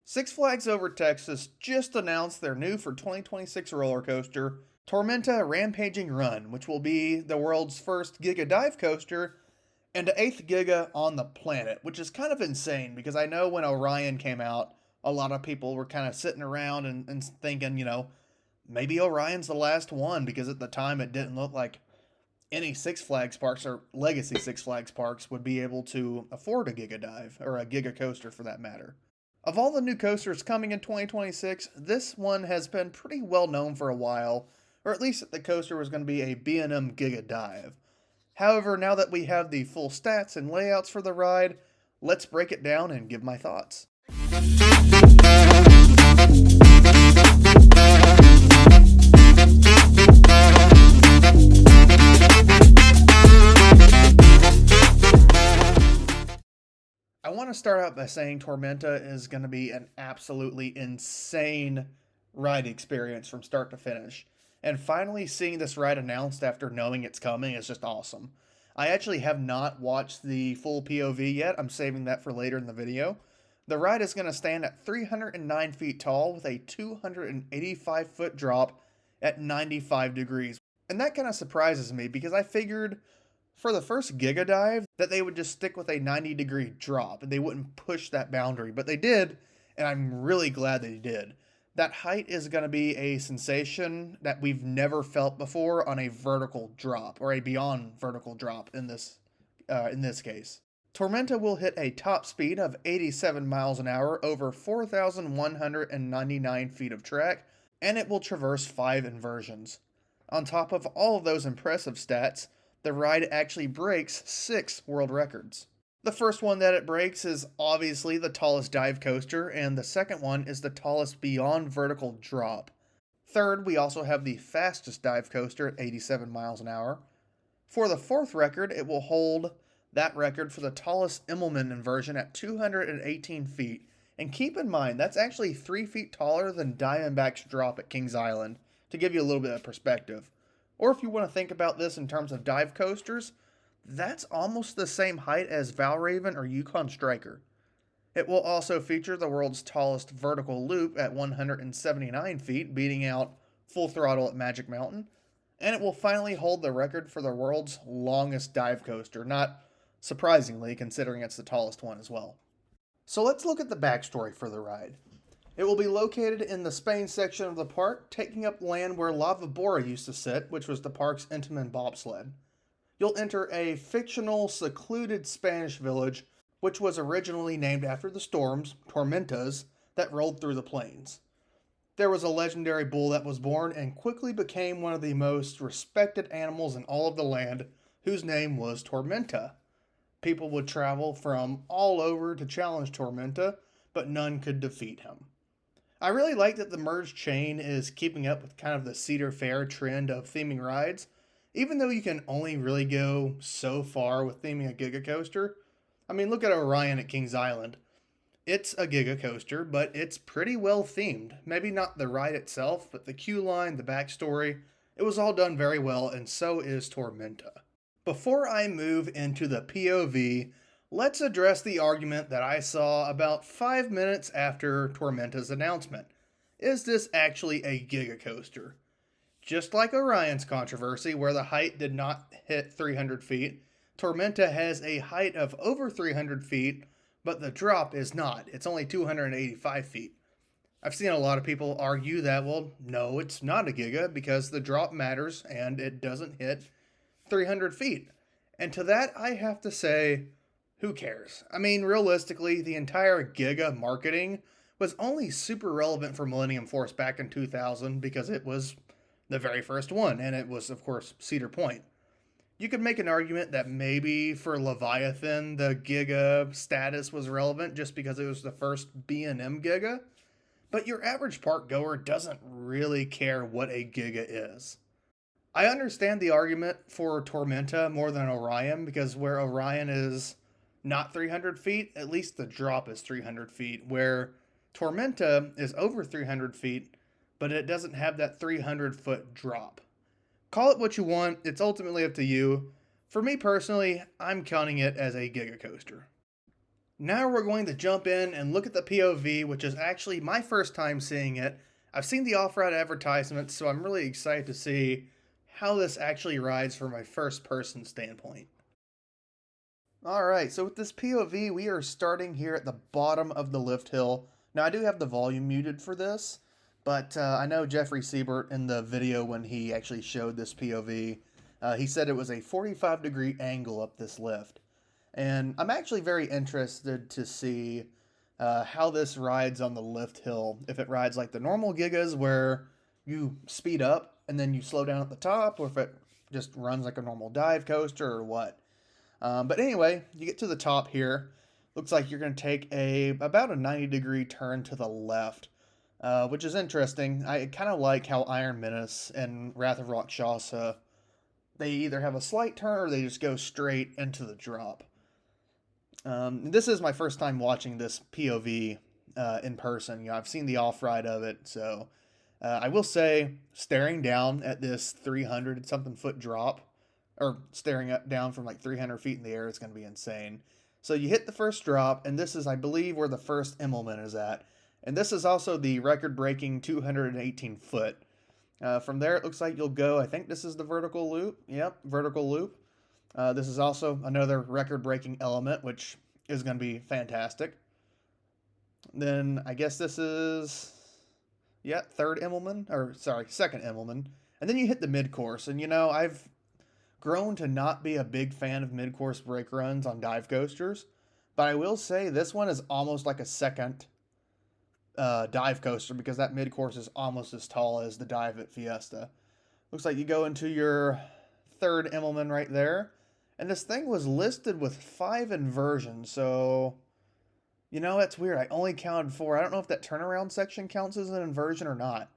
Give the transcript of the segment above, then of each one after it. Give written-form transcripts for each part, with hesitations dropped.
Six Flags Over Texas just announced their new for 2026 roller coaster, Tormenta Rampaging Run, which will be the world's first Giga Dive coaster and the eighth Giga on the planet, which is kind of insane because I know when Orion came out, a lot of people were kind of sitting around and thinking, maybe Orion's the last one because at the time it didn't look like any Six Flags parks or legacy Six Flags parks would be able to afford a Giga Dive or a Giga coaster for that matter. Of all the new coasters coming in 2026, this one has been pretty well known for a while, or at least that the coaster was going to be a B&M Giga Dive. However, now that we have the full stats and layouts for the ride, let's break it down and give my thoughts. I want to start out by saying Tormenta is going to be an absolutely insane ride experience from start to finish. And finally seeing this ride announced after knowing it's coming is just awesome. I actually have not watched the full POV yet. I'm saving that for later in the video. The ride is going to stand at 309 feet tall with a 285 foot drop at 95 degrees. And that kind of surprises me because I figured for the first Giga Dive that they would just stick with a 90-degree drop and they wouldn't push that boundary, but they did, and I'm really glad they did. That height is going to be a sensation that we've never felt before on a vertical drop, or a beyond vertical drop in this case. Tormenta will hit a top speed of 87 miles an hour over 4,199 feet of track, and it will traverse 5 inversions. On top of all of those impressive stats, the ride actually breaks 6 world records. The first one that it breaks is obviously the tallest dive coaster, and the second one is the tallest beyond vertical drop. Third, we also have the fastest dive coaster at 87 miles an hour. For the fourth record, it will hold that record for the tallest Immelman inversion at 218 feet. And keep in mind, that's actually 3 feet taller than Diamondback's drop at Kings Island, to give you a little bit of perspective. Or if you want to think about this in terms of dive coasters, that's almost the same height as Valraven or Yukon Striker. It will also feature the world's tallest vertical loop at 179 feet, beating out Full Throttle at Magic Mountain. And it will finally hold the record for the world's longest dive coaster, not surprisingly considering it's the tallest one as well. So let's look at the backstory for the ride. It will be located in the Spain section of the park, taking up land where Lava Bora used to sit, which was the park's Intamin bobsled. You'll enter a fictional, secluded Spanish village, which was originally named after the storms, tormentas, that rolled through the plains. There was a legendary bull that was born and quickly became one of the most respected animals in all of the land, whose name was Tormenta. People would travel from all over to challenge Tormenta, but none could defeat him. I really like that the merged chain is keeping up with kind of the Cedar Fair trend of theming rides, even though you can only really go so far with theming a Giga Coaster. I mean, look at Orion at Kings Island. It's a Giga Coaster, but it's pretty well themed. Maybe not the ride itself, but the queue line, the backstory, it was all done very well, and so is Tormenta. Before I move into the POV, let's address the argument that I saw about 5 minutes after Tormenta's announcement. Is this actually a Giga Coaster? Just like Orion's controversy, where the height did not hit 300 feet, Tormenta has a height of over 300 feet, but the drop is not. It's only 285 feet. I've seen a lot of people argue that, well, no, it's not a Giga because the drop matters and it doesn't hit 300 feet. And to that, I have to say, who cares? I mean, realistically, the entire Giga marketing was only super relevant for Millennium Force back in 2000 because it was the very first one, and it was, of course, Cedar Point. You could make an argument that maybe for Leviathan, the Giga status was relevant just because it was the first B&M Giga, but your average park goer doesn't really care what a Giga is. I understand the argument for Tormenta more than Orion, because where Orion is not 300 feet, at least the drop is 300 feet, where Tormenta is over 300 feet, but it doesn't have that 300-foot drop. Call it what you want, it's ultimately up to you. For me personally, I'm counting it as a Giga Coaster. Now we're going to jump in and look at the POV, which is actually my first time seeing it. I've seen the off-ride advertisements, so I'm really excited to see how this actually rides from my first-person standpoint. Alright, so with this POV, we are starting here at the bottom of the lift hill. Now, I do have the volume muted for this, but I know Jeffrey Siebert in the video when he actually showed this POV, he said it was a 45-degree angle up this lift. And I'm actually very interested to see how this rides on the lift hill. If it rides like the normal Gigas where you speed up and then you slow down at the top, or if it just runs like a normal dive coaster or what. But anyway, you get to the top here. Looks like you're going to take about a 90-degree turn to the left, which is interesting. I kind of like how Iron Menace and Wrath of Rakshasa, they either have a slight turn or they just go straight into the drop. This is my first time watching this POV in person. You know, I've seen the off-ride of it, so I will say staring down at this 300-something foot drop, or staring up down from like 300 feet in the air, it's going to be insane. So you hit the first drop, and this is, I believe, where the first Immelman is at. And this is also the record-breaking 218 foot. From there, it looks like you'll go, I think this is the vertical loop. Yep, vertical loop. This is also another record-breaking element, which is going to be fantastic. Then I guess this is, yeah, second Immelman. And then you hit the mid-course. And, you know, I've grown to not be a big fan of mid-course brake runs on dive coasters. But I will say this one is almost like a second dive coaster because that mid-course is almost as tall as the dive at Fiesta. Looks like you go into your third Immelman right there. And this thing was listed with 5 inversions, so, you know, that's weird. I only counted 4. I don't know if that turnaround section counts as an inversion or not.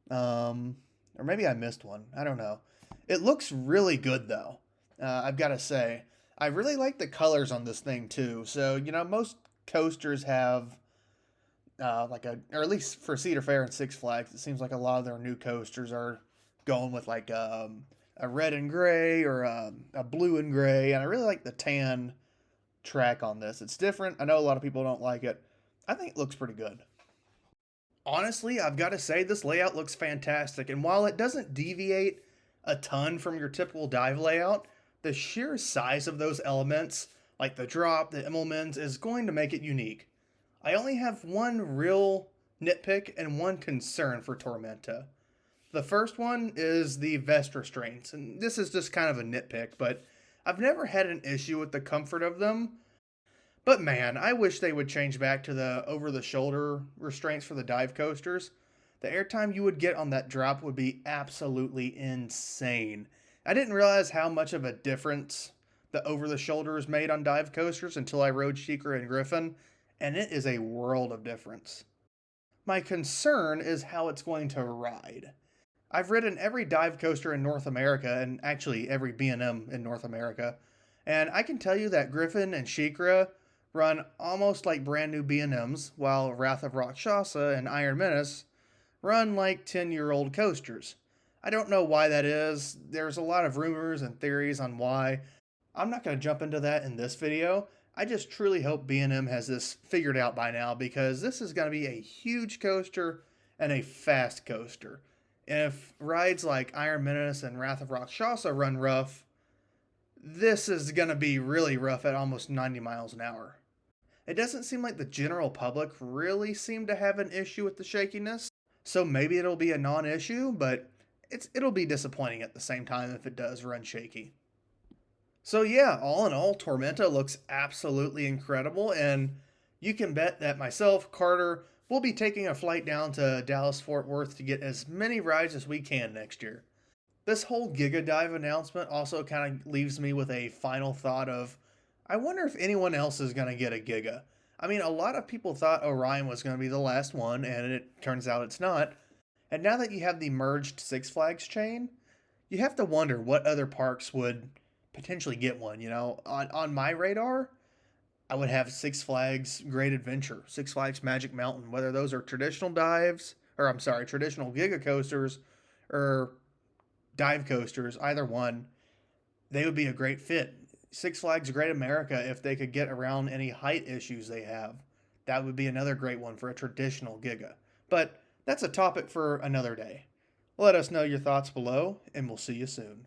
Or maybe I missed one. I don't know. It looks really good, though. I've got to say. I really like the colors on this thing, too. So, you know, most coasters have, or at least for Cedar Fair and Six Flags, it seems like a lot of their new coasters are going with, like, a red and gray or a blue and gray, and I really like the tan track on this. It's different. I know a lot of people don't like it. I think it looks pretty good. Honestly, I've got to say this layout looks fantastic, and while it doesn't deviate a ton from your typical dive layout, the sheer size of those elements, like the drop, the Immelmans, is going to make it unique. I only have one real nitpick and one concern for Tormenta. The first one is the vest restraints, and this is just kind of a nitpick, but I've never had an issue with the comfort of them. But man, I wish they would change back to the over-the-shoulder restraints for the dive coasters. The airtime you would get on that drop would be absolutely insane. I didn't realize how much of a difference the over-the-shoulders made on dive coasters until I rode SheiKra and Griffin, and it is a world of difference. My concern is how it's going to ride. I've ridden every dive coaster in North America, and actually every B&M in North America, and I can tell you that Griffin and SheiKra run almost like brand new B&Ms, while Wrath of Rakshasa and Iron Menace run like 10-year-old coasters. I don't know why that is. There's a lot of rumors and theories on why. I'm not going to jump into that in this video. I just truly hope B&M has this figured out by now, because this is going to be a huge coaster and a fast coaster. If rides like Iron Menace and Wrath of Rakshasa run rough, this is going to be really rough at almost 90 miles an hour. It doesn't seem like the general public really seem to have an issue with the shakiness, so maybe it'll be a non-issue, but it'll be disappointing at the same time if it does run shaky. So yeah, all in all, Tormenta looks absolutely incredible, and you can bet that myself, Carter, we'll be taking a flight down to Dallas-Fort Worth to get as many rides as we can next year. This whole Giga Dive announcement also kind of leaves me with a final thought of, I wonder if anyone else is going to get a Giga. I mean, a lot of people thought Orion was going to be the last one, and it turns out it's not. And now that you have the merged Six Flags chain, you have to wonder what other parks would potentially get one. You know, on my radar, I would have Six Flags Great Adventure, Six Flags Magic Mountain, whether those are traditional traditional Giga coasters or dive coasters, either one, they would be a great fit. Six Flags Great America, if they could get around any height issues they have. That would be another great one for a traditional Giga. But that's a topic for another day. Let us know your thoughts below, and we'll see you soon.